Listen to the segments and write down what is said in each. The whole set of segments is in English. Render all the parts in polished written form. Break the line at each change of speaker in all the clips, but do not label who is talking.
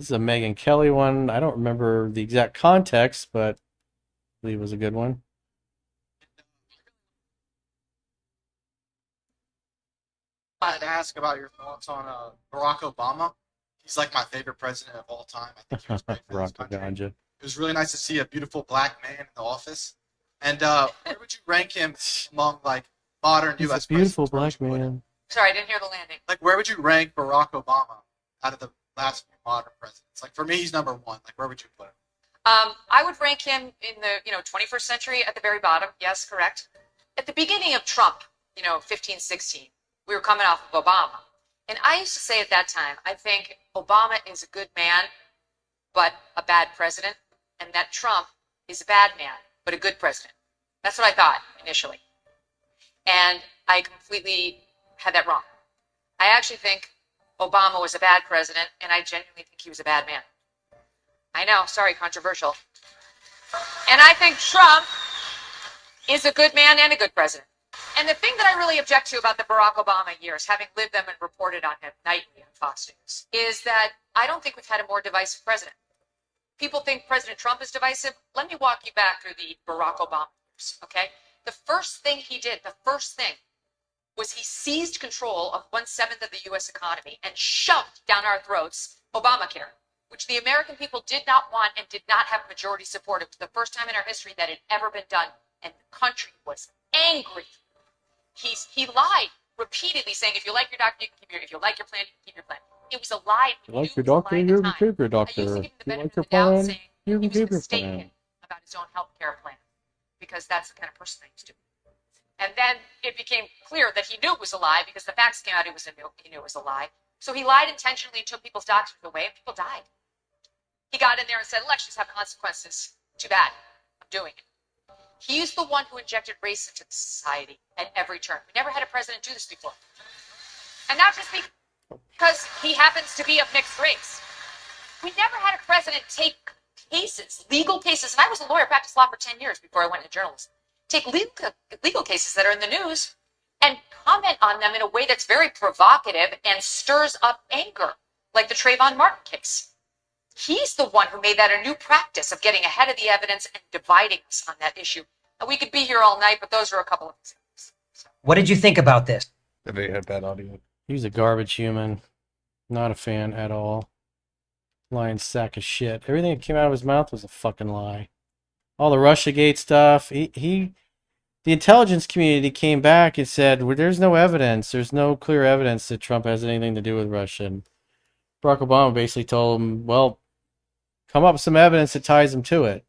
This is a Megyn Kelly one. I don't remember the exact context, but I believe it was a good one.
I wanted to ask about your thoughts on Barack Obama. He's like my favorite president of all time. I think he was great for this
Rocco
country.
Ganja.
It was really nice to see a beautiful black man in the office. And where would you rank him among like modern
He's a
U.S.
beautiful
presidents? Where would
black
you put him?
man.
Sorry, I didn't hear the landing.
Like where would you rank Barack Obama out of the last few modern presidents? Like for me, he's number one. Like where would you put him?
I would rank him in the 21st century at the very bottom. Yes, correct. At the beginning of Trump, 15, 16, we were coming off of Obama. And I used to say at that time, I think Obama is a good man, but a bad president, and that Trump is a bad man, but a good president. That's what I thought initially. And I completely had that wrong. I actually think Obama was a bad president, and I genuinely think he was a bad man. I know, sorry, controversial. And I think Trump is a good man and a good president. And the thing that I really object to about the Barack Obama years, having lived them and reported on him nightly on Fox News, is that I don't think we've had a more divisive president. People think President Trump is divisive. Let me walk you back through the Barack Obama years, okay? The first thing he did, was he seized control of 1/7 of the U.S. economy and shoved down our throats Obamacare, which the American people did not want and did not have majority support. It was the first time in our history that had ever been done, and the country was angry. He lied repeatedly, saying if you like your doctor, you can keep if you like your plan, you can keep your plan. It was a lie.
You like your doctor, you can keep your
I used to
doctor.
give him
If
the
you
benefit
like your
of the doubt,
plan,
saying
you
he
can
was
keep your
mistaken
plan.
about his own health care plan, because that's the kind of person I used to be. And then it became clear that he knew it was a lie because the facts came out. He knew it was a lie. So he lied intentionally and took people's doctors away, and people died. He got in there and said, elections have consequences. Too bad. I'm doing it. He's the one who injected race into the society at every turn. We never had a president do this before. And not just because he happens to be of mixed race. We never had a president take cases, legal cases, and I was a lawyer, practiced law for 10 years before I went into journalism, take legal cases that are in the news and comment on them in a way that's very provocative and stirs up anger, like the Trayvon Martin case. He's the one who made that a new practice of getting ahead of the evidence and dividing us on that issue. And we could be here all night, but those are a couple of examples.
What did you think about this?
They had bad audio.
He's a garbage human. Not a fan at all. Lying sack of shit. Everything that came out of his mouth was a fucking lie. All the Russiagate stuff. The intelligence community came back and said, well, there's no evidence. There's no clear evidence that Trump has anything to do with Russia. And Barack Obama basically told him, well, come up with some evidence that ties him to it.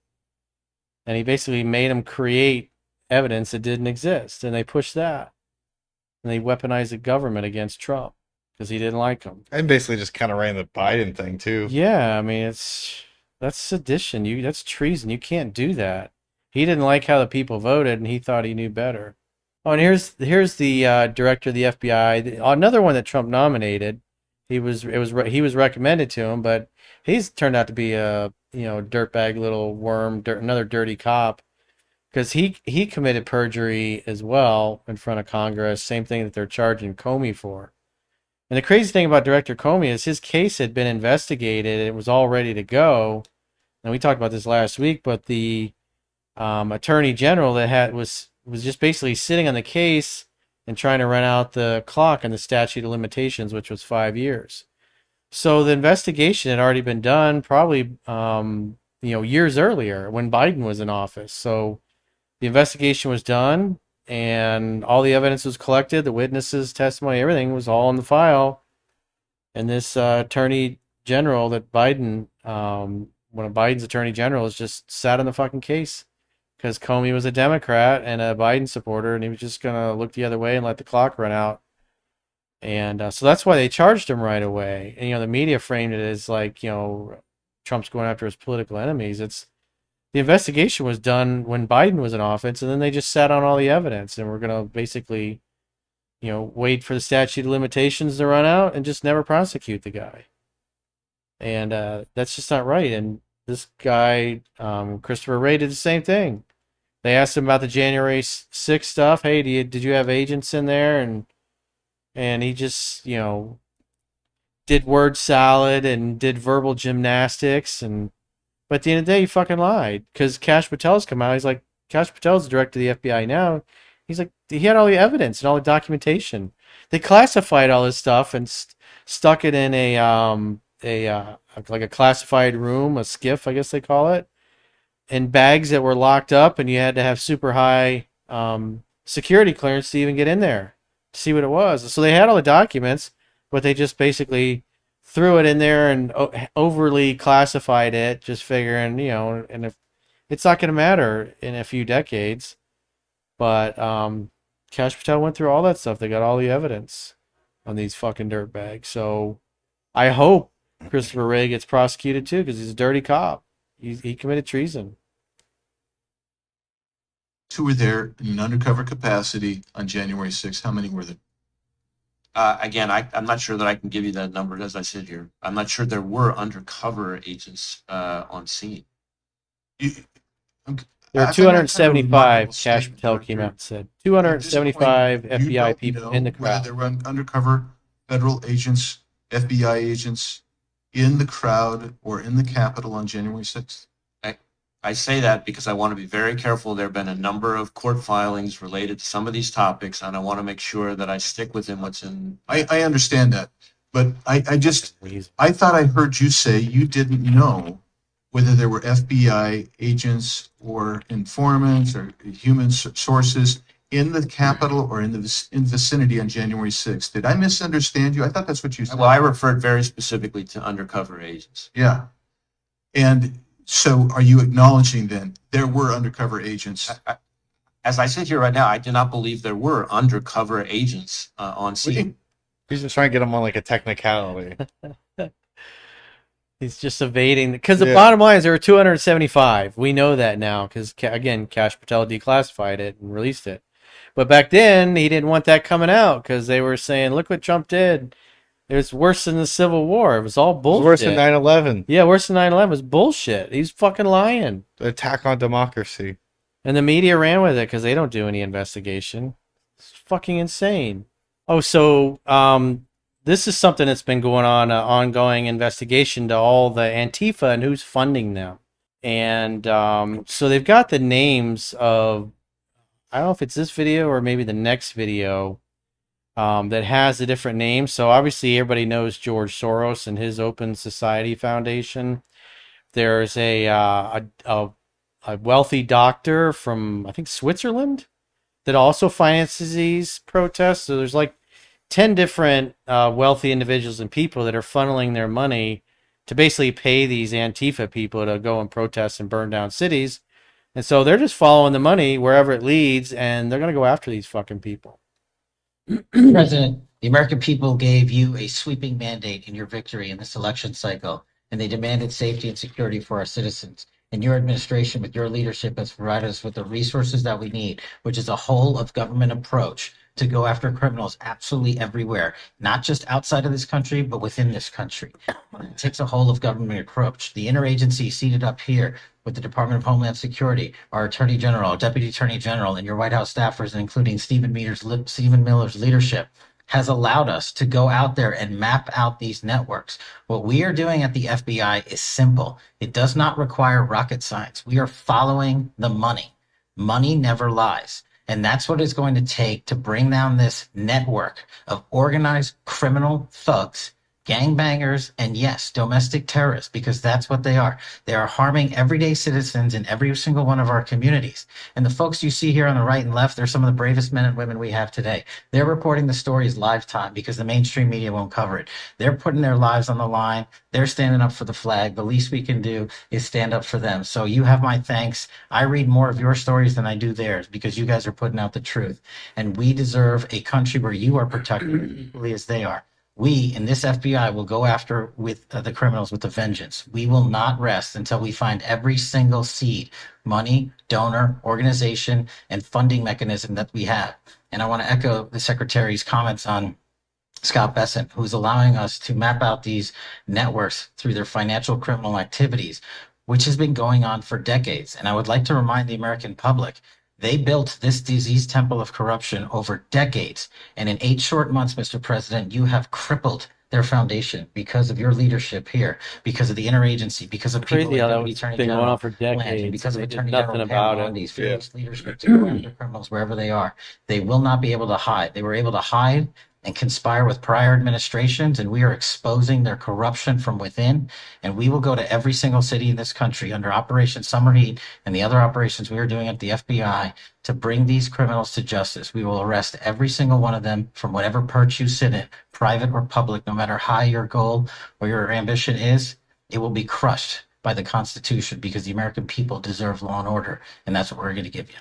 And he basically made him create evidence that didn't exist. And they pushed that. And they weaponized the government against Trump because he didn't like him.
And basically just kind of ran the Biden thing too.
Yeah, I mean, that's sedition. That's treason. You can't do that. He didn't like how the people voted, and he thought he knew better. Oh, and here's the director of the FBI, another one that Trump nominated. He was recommended to him, but he's turned out to be a dirtbag little worm, another dirty cop, because he committed perjury as well in front of Congress. Same thing that they're charging Comey for. And the crazy thing about Director Comey is his case had been investigated. It was all ready to go. And we talked about this last week, but the attorney general that was just basically sitting on the case and trying to run out the clock on the statute of limitations, which was 5 years. So the investigation had already been done probably years earlier when Biden was in office. So the investigation was done and all the evidence was collected, the witnesses' testimony, everything was all in the file. And this attorney general that Biden, one of Biden's attorney generals, just sat on the fucking case because Comey was a Democrat and a Biden supporter, and he was just going to look the other way and let the clock run out. And so that's why they charged him right away. And, the media framed it as like, Trump's going after his political enemies. The investigation was done when Biden was in office, and then they just sat on all the evidence, and we're going to basically, wait for the statute of limitations to run out and just never prosecute the guy. And that's just not right. And this guy, Christopher Wray, did the same thing. They asked him about the January 6th stuff. Hey, did you have agents in there? And he just, didn't did word salad and did verbal gymnastics, and but at the end of the day, he fucking lied because Kash Patel's come out. He's like, Kash Patel's the director of the FBI now. He's like, he had all the evidence and all the documentation. They classified all this stuff and stuck it in like a classified room, a skiff, I guess they call it, in bags that were locked up, and you had to have super high security clearance to even get in there to see what it was. So they had all the documents, but they just basically threw it in there and overly classified it, just figuring, and if it's not going to matter in a few decades. But Kash Patel went through all that stuff. They got all the evidence on these fucking dirtbags. So I hope Christopher Wray gets prosecuted too, because he's a dirty cop. He committed treason.
Two were there in an undercover capacity on January 6th. How many were there?
Again, I'm not sure that I can give you that number as I sit here. I'm not sure there were undercover agents on scene.
You,
There are 275, Kash Patel came out and said. 275 FBI people in the crowd.
Whether there were undercover federal agents, FBI agents in the crowd or in the Capitol on January 6th?
I say that because I want to be very careful. There have been a number of court filings related to some of these topics, and I want to make sure that I stick within what's in.
I understand that, but I thought I heard you say you didn't know whether there were FBI agents or informants or human sources in the Capitol or in the vicinity on January 6th. Did I misunderstand you? I thought that's what you said.
Well, I referred very specifically to undercover agents.
Yeah. And so are you acknowledging then there were undercover agents?
As I sit here right now, I do not believe there were undercover agents on scene.
He's just trying to get him on like a technicality.
He's just evading, because the bottom line is there were 275. We know that now because, again, Kash Patel declassified it and released it. But back then, he didn't want that coming out because they were saying, look what Trump did. It was worse than the Civil War. It was all bullshit.
It was worse than 9/11.
Yeah, worse than 9/11. It was bullshit. He's fucking lying.
The attack on democracy.
And the media ran with it because they don't do any investigation. It's fucking insane. Oh, so this is something that's been going on, an ongoing investigation to all the Antifa and who's funding them. And so they've got the names of, I don't know if it's this video or maybe the next video that has the different names. So obviously everybody knows George Soros and his Open Society Foundation. There's a wealthy doctor from, I think, Switzerland that also finances these protests. So there's like 10 different wealthy individuals and people that are funneling their money to basically pay these Antifa people to go and protest and burn down cities. And so they're just following the money wherever it leads, and they're going to go after these fucking people.
President, the American people gave you a sweeping mandate in your victory in this election cycle, and they demanded safety and security for our citizens. And your administration, with your leadership, has provided us with the resources that we need, which is a whole of government approach to go after criminals absolutely everywhere, not just outside of this country, but within this country. It takes a whole of government approach. The interagency seated up here with the Department of Homeland Security, our Attorney General, our Deputy Attorney General, and your White House staffers, including Stephen Miller's leadership, has allowed us to go out there and map out these networks. What we are doing at the FBI is simple. It does not require rocket science. We are following the money. Money never lies. And that's what it's going to take to bring down this network of organized criminal thugs, gangbangers, and yes, domestic terrorists, because that's what they are. They are harming everyday citizens in every single one of our communities. And the folks you see here on the right and left, they're some of the bravest men and women we have today. They're reporting the stories live time because the mainstream media won't cover it. They're putting their lives on the line. They're standing up for the flag. The least we can do is stand up for them. So you have my thanks. I read more of your stories than I do theirs because you guys are putting out the truth. And we deserve a country where you are protected equally as they are. We in this FBI will go after with the criminals with a vengeance. We will not rest until we find every single seed, money, donor, organization, and funding mechanism that we have. And I want to echo the Secretary's comments on Scott Bessent, who's allowing us to map out these networks through their financial criminal activities, which has been going on for decades. And I would like to remind the American public, they built this disease temple of corruption over decades. And in 8 short months, Mr. President, you have crippled their foundation because of your leadership here, because of the interagency, because of people
Crazy
like
how that
Deputy
was
Attorney
been going on
General
for
Blanche, and
decades
because
and
of
they did
Attorney
nothing
General Pam
about it.
Bondi's fearless leadership to go after criminals wherever they are. They will not be able to hide. They were able to hide and conspire with prior administrations, and we are exposing their corruption from within. And we will go to every single city in this country under Operation Summer Heat and the other operations we are doing at the FBI to bring these criminals to justice. We will arrest every single one of them from whatever perch you sit in, private or public, no matter how your goal or your ambition is. It will be crushed by the Constitution because the American people deserve law and order, and that's what we're going to give you.